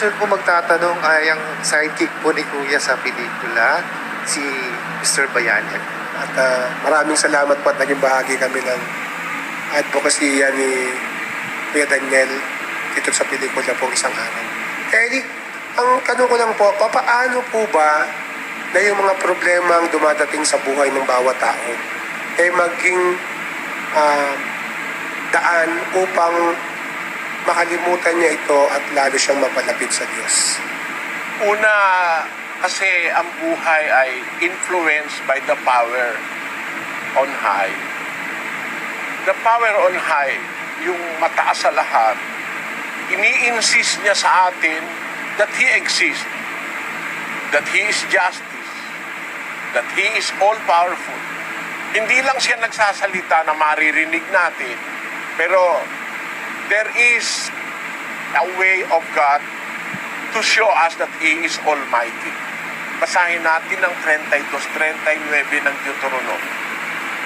susunod po magtatanong ay ang sidekick po ni Kuya sa pelikula, si Mr. Bayani. At maraming salamat po at naging bahagi kami ng advocacy ni Kuya Daniel dito sa pelikula po isang araw. Eric, ang tanong ko lang po, paano po ba na yung mga problemang dumadating sa buhay ng bawat tao maging daan upang makalimutan niya ito at lalo siyang mapalapit sa Diyos? Una, kasi ang buhay ay influenced by the power on high. The power on high, yung mataas sa lahat, ini-insist niya sa atin that He exists, that He is justice, that He is all-powerful. Hindi lang siya nagsasalita na maririnig natin, pero there is a way of God to show us that He is Almighty. Basahin natin ang 32-39 ng Deuteronomy.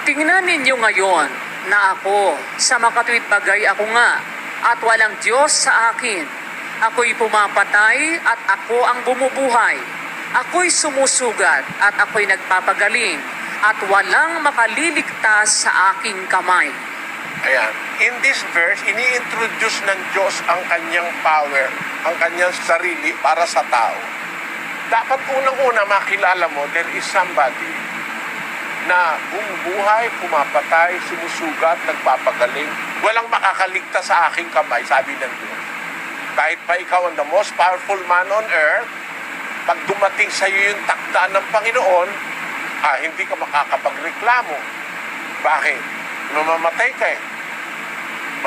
Tingnan ninyo ngayon na ako, sa makatuwid bagay ako nga, at walang Diyos sa akin. Ako'y pumapatay at ako ang bumubuhay. Ako'y sumusugat at ako'y nagpapagaling, at walang makaliligtas sa aking kamay. Ayan. In this verse, ini-introduce ng Diyos ang kanyang power, ang kanyang sarili para sa tao. Dapat unang-una makilala mo, there is somebody na bumubuhay, pumapatay, sumusugat, nagpapagaling. Walang makakaligtas sa aking kamay, sabi ng Diyos. Kahit pa ikaw ang the most powerful man on earth, pag dumating sa iyo yung takda ng Panginoon, hindi ka makakapagreklamo. Bakit? Mamamatay ka eh.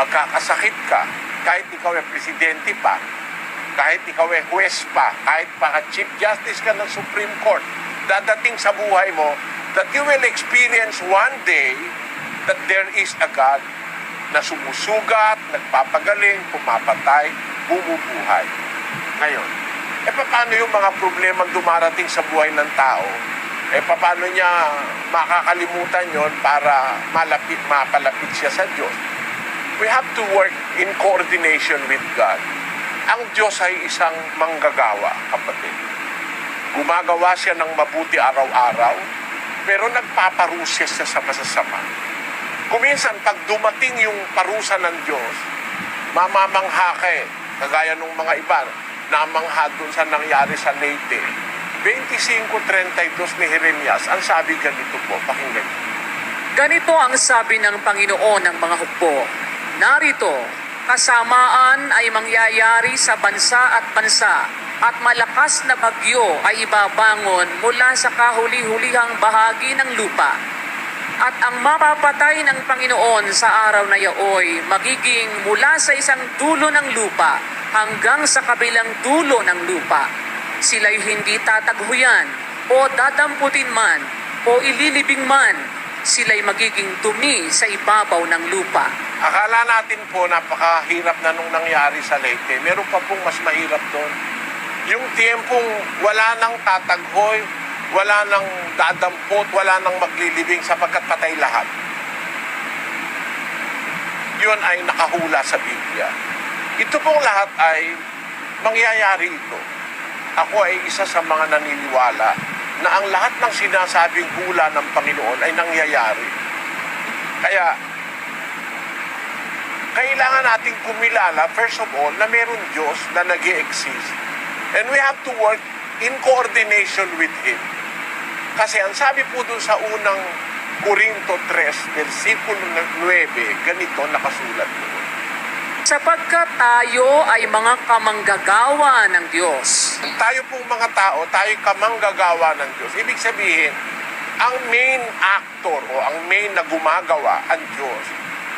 Magkakasakit ka. Kahit ikaw ay presidente pa, kahit ikaw ay huwes pa, kahit pa Chief Justice ka ng Supreme Court, dadating sa buhay mo that you will experience one day that there is a God na sumusugat, nagpapagaling, pumapatay, bumubuhay. Ngayon, paano yung mga problemang dumarating sa buhay ng tao? Paano niya makakalimutan yon para mapalapit siya sa Diyos? We have to work in coordination with God. Ang Diyos ay isang manggagawa, kapatid. Gumagawa siya ng mabuti araw-araw, pero nagpaparusa siya sa masasama. Kuminsan, pag dumating yung parusa ng Diyos, mamamangha ka kagaya ng mga iba, namangha dun sa nangyari sa Leyte. 25:32 ni Jeremias, ang sabi ganito po, pakinggan. Ganito ang sabi ng Panginoon ng mga hukbo. Narito, kasamaan ay mangyayari sa bansa at bansa, at malakas na bagyo ay ibabangon mula sa kahuli-hulihang bahagi ng lupa. At ang mapapatay ng Panginoon sa araw na yaoy magiging mula sa isang dulo ng lupa hanggang sa kabilang dulo ng lupa. Sila'y hindi tataghuyan o dadamputin man o ililibing man. Sila'y magiging dumi sa ibabaw ng lupa. Akala natin po napakahirap na nung nangyari sa Leyte. Meron pa pong mas mahirap doon. Yung tiempong wala nang tataghoy, wala nang dadampot, wala nang maglilibing sapagkat patay lahat. Yun ay nakahula sa Biblia. Ito pong lahat ay mangyayari ito. Ako ay isa sa mga naniniwala na ang lahat ng sinasabing hula ng Panginoon ay nangyayari. Kaya, kailangan nating kumilala, first of all, na meron Diyos na nag-i-exist. And we have to work in coordination with Him. Kasi ang sabi po dun sa unang Corinto 3, versikulo 9, ganito nakasulat doon. Sapagkat tayo ay mga kamanggagawa ng Diyos. Tayo pong mga tao, tayo kamanggagawa ng Diyos. Ibig sabihin, ang main actor o ang main na gumagawa, ang Diyos,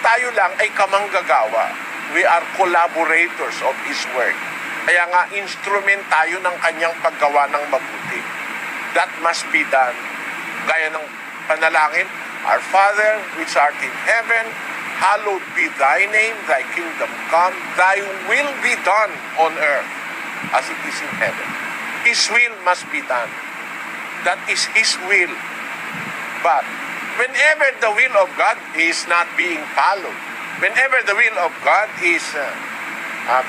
tayo lang ay kamanggagawa. We are collaborators of His work. Kaya nga, instrument tayo ng kanyang paggawa ng mabuti. That must be done. Gaya ng panalangin, Our Father, which art in heaven, hallowed be thy name, thy kingdom come, thy will be done on earth as it is in heaven. His will must be done. That is His will. But whenever the will of God is not being followed, whenever the will of God is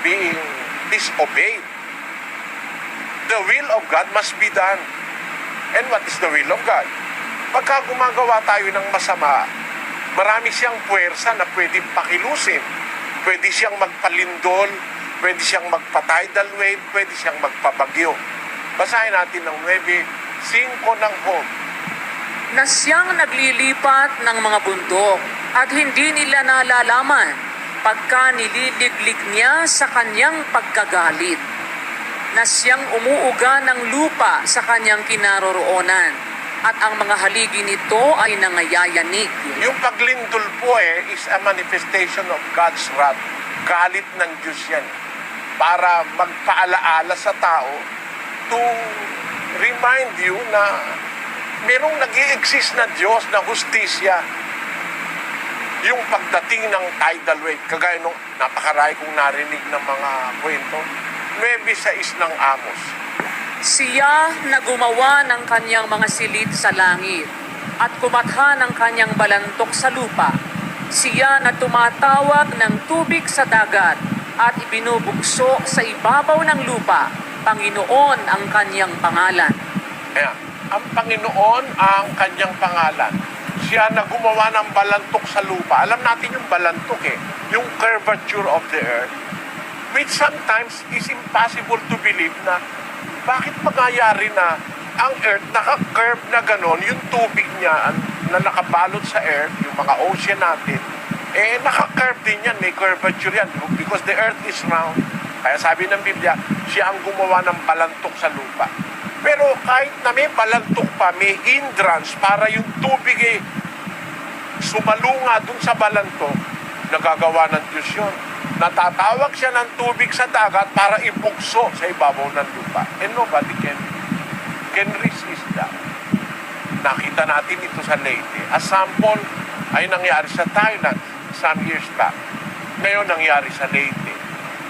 being disobeyed, the will of God must be done. And what is the will of God? Pagka gumagawa tayo ng masama, marami siyang puwersa na pwedeng pakilusin. Pwede siyang magpalindol, pwede siyang magpa-tidal wave, pwede siyang magpabagyo. Basahin natin ng 9:5 ng Job. Na siyang naglilipat ng mga bundok at hindi nila nalalaman pagka nililiglig niya sa kanyang pagkagalit. Na siyang umuuga ng lupa sa kanyang kinaroroonan at ang mga haligi nito ay nangayayanig. Yung paglindol po is a manifestation of God's wrath. Galit ng Diyos yan. Para magpaalaala sa tao to remind you na merong nag-i-exist na Diyos na hustisya. Yung pagdating ng tidal wave, kagaya nung napakarami kong narinig ng mga kwento, 9:6 ng Amos. Siya na gumawa ng kanyang mga silid sa langit at kumatha ng kanyang balantok sa lupa. Siya na tumatawag ng tubig sa dagat at ibinubugso sa ibabaw ng lupa. Panginoon ang kanyang pangalan. Ayan. Ang Panginoon ang kanyang pangalan. Siya na gumawa ng balantok sa lupa. Alam natin yung balantok yung curvature of the earth, which sometimes is impossible to believe na bakit magyayari na ang earth naka-curve na ganon, yung tubig niya na nakabalot sa earth, yung mga ocean natin, naka-curve din yan, may curvature yan, because the earth is round. Kaya sabi ng Biblia, siya ang gumawa ng balantok sa lupa. Pero kahit na may balantok pa, may hindrance para yung tubig sumalunga dun sa balantok, nagagawa ng Diyos yun. Natatawag siya ng tubig sa dagat para ibugso sa ibabaw ng lupa. And nobody can resist that. Nakita natin ito sa Leyte. A sample ay nangyari sa Thailand some years back. Ngayon nangyari sa Leyte.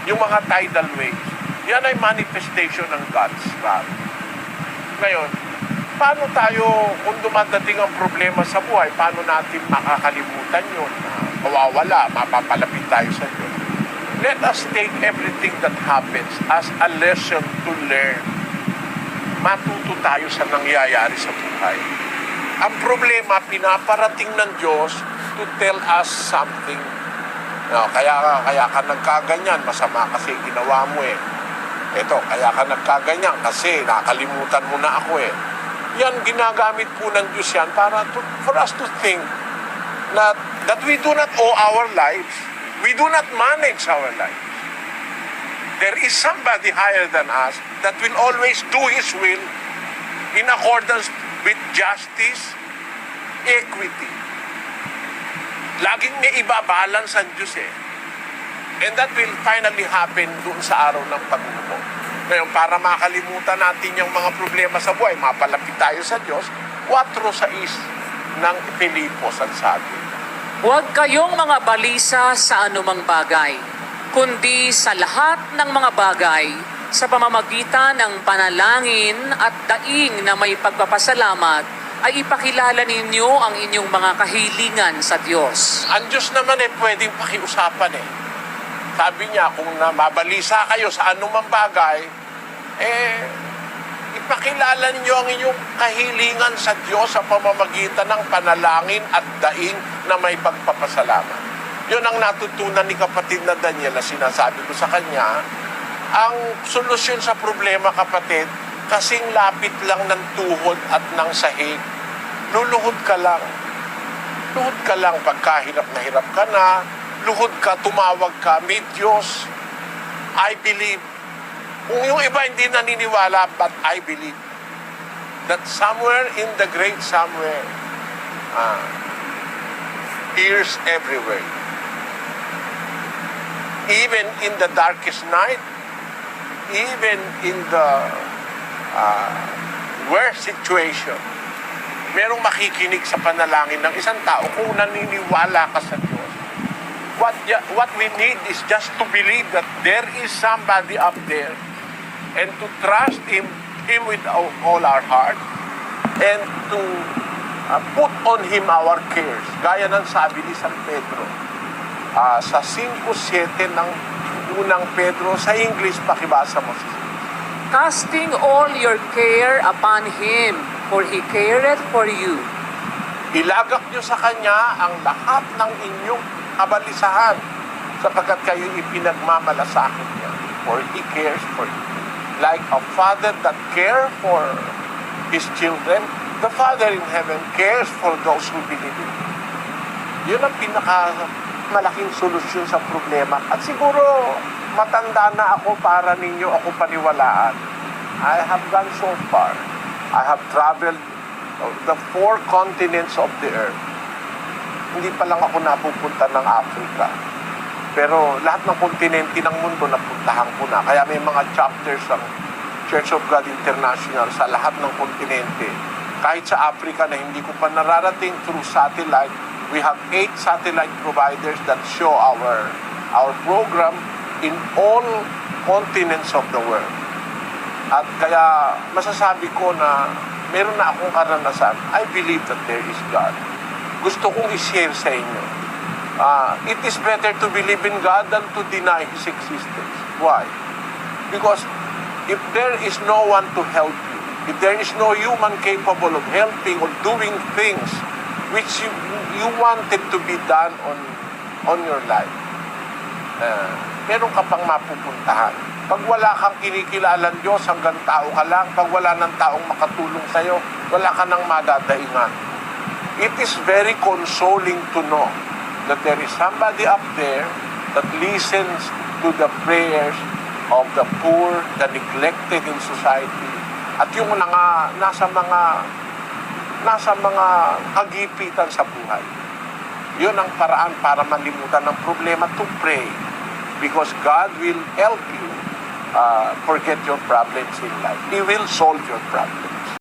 Yung mga tidal waves, yan ay manifestation ng God's wrath. Ngayon, paano tayo, kung dumadating ang problema sa buhay, paano natin makakalimutan yun? Mawawala, mapapalapit tayo sa Diyos. Let us take everything that happens as a lesson to learn. Matuto tayo sa nangyayari sa buhay. Ang problema, pinaparating ng Diyos to tell us something. No, kaya ka nagkaganyan, masama kasi ginawa mo Ito, kaya ka nagkaganyan kasi nakalimutan mo na ako Yan, ginagamit po ng Diyos yan for us to think that we do not owe our lives. We do not manage our lives. There is somebody higher than us that will always do His will in accordance with justice, equity. Laging may ibabalance ang Diyos And that will finally happen doon sa araw ng paghukom. Ngayon, para makalimutan natin yung mga problema sa buhay, mapalapit tayo sa Diyos, 4:6 ng Filipos ang sabi. Huwag kayong mga balisa sa anumang bagay, kundi sa lahat ng mga bagay, sa pamamagitan ng panalangin at daing na may pagpapasalamat, ay ipakilala ninyo ang inyong mga kahilingan sa Diyos. Ang Diyos naman pwedeng pakiusapan Sabi niya, kung mabalisa kayo sa anumang bagay, ipakilala ninyo ang inyong kahilingan sa Diyos sa pamamagitan ng panalangin at daing na may pagpapasalamat. Yun ang natutunan ni kapatid na Daniel na sinasabi ko sa kanya. Ang solusyon sa problema, kapatid, kasing lapit lang ng tuhod at ng sahig. Luluhod ka lang. Luhod ka lang pagka hirap na hirap ka na. Luhod ka, tumawag ka, may Diyos. I believe. Kung yung iba hindi naniniwala, but I believe that somewhere in the great somewhere, ears everywhere. Even in the darkest night, even in the worst situation, merong makikinig sa panalangin ng isang tao kung naniniwala ka sa Diyos. What we need is just to believe that there is somebody up there and to trust Him with all our heart and to put on Him our cares. Gaya ng sabi ni San Pedro sa 5:7 ng unang Pedro, sa English pakibasa mo. casting all your care upon Him, for He careth for you. Ilagak niyo sa Kanya ang lahat ng inyong kabalisahan sapagkat kayo ipinagmamalasakit niya. For He cares for you. Like a father that cares for his children, the Father in heaven cares for those who believe in Him. Yun ang malaking solusyon sa problema. At siguro, matanda na ako para ninyo ako paniwalaan. I have gone so far. I have traveled the 4 continents of the earth. Hindi pa lang ako napupunta ng Africa. Pero lahat ng kontinente ng mundo napuntahan ko na. Kaya may mga chapters ng Church of God International sa lahat ng kontinente. Kahit sa Africa na hindi ko pa nararating through satellite, we have 8 satellite providers that show our program in all continents of the world. At kaya masasabi ko na meron na akong karanasan. I believe that there is God. Gusto kong i-share sa inyo. It is better to believe in God than to deny His existence. Why? Because if there is no one to help you, if there is no human capable of helping or doing things which you wanted to be done on your life, meron ka pang mapupuntahan. Pag wala kang kinikilalang Diyos, hanggang tao ka lang. Pag wala ng taong makatulong sa'yo, wala ka nang madadaingan. It is very consoling to know that there is somebody up there that listens to the prayers of the poor, the neglected in society, at yung nasa mga kagipitan sa buhay. Yun ang paraan para malimutan ng problema, to pray. Because God will help you forget your problems in life. He will solve your problems.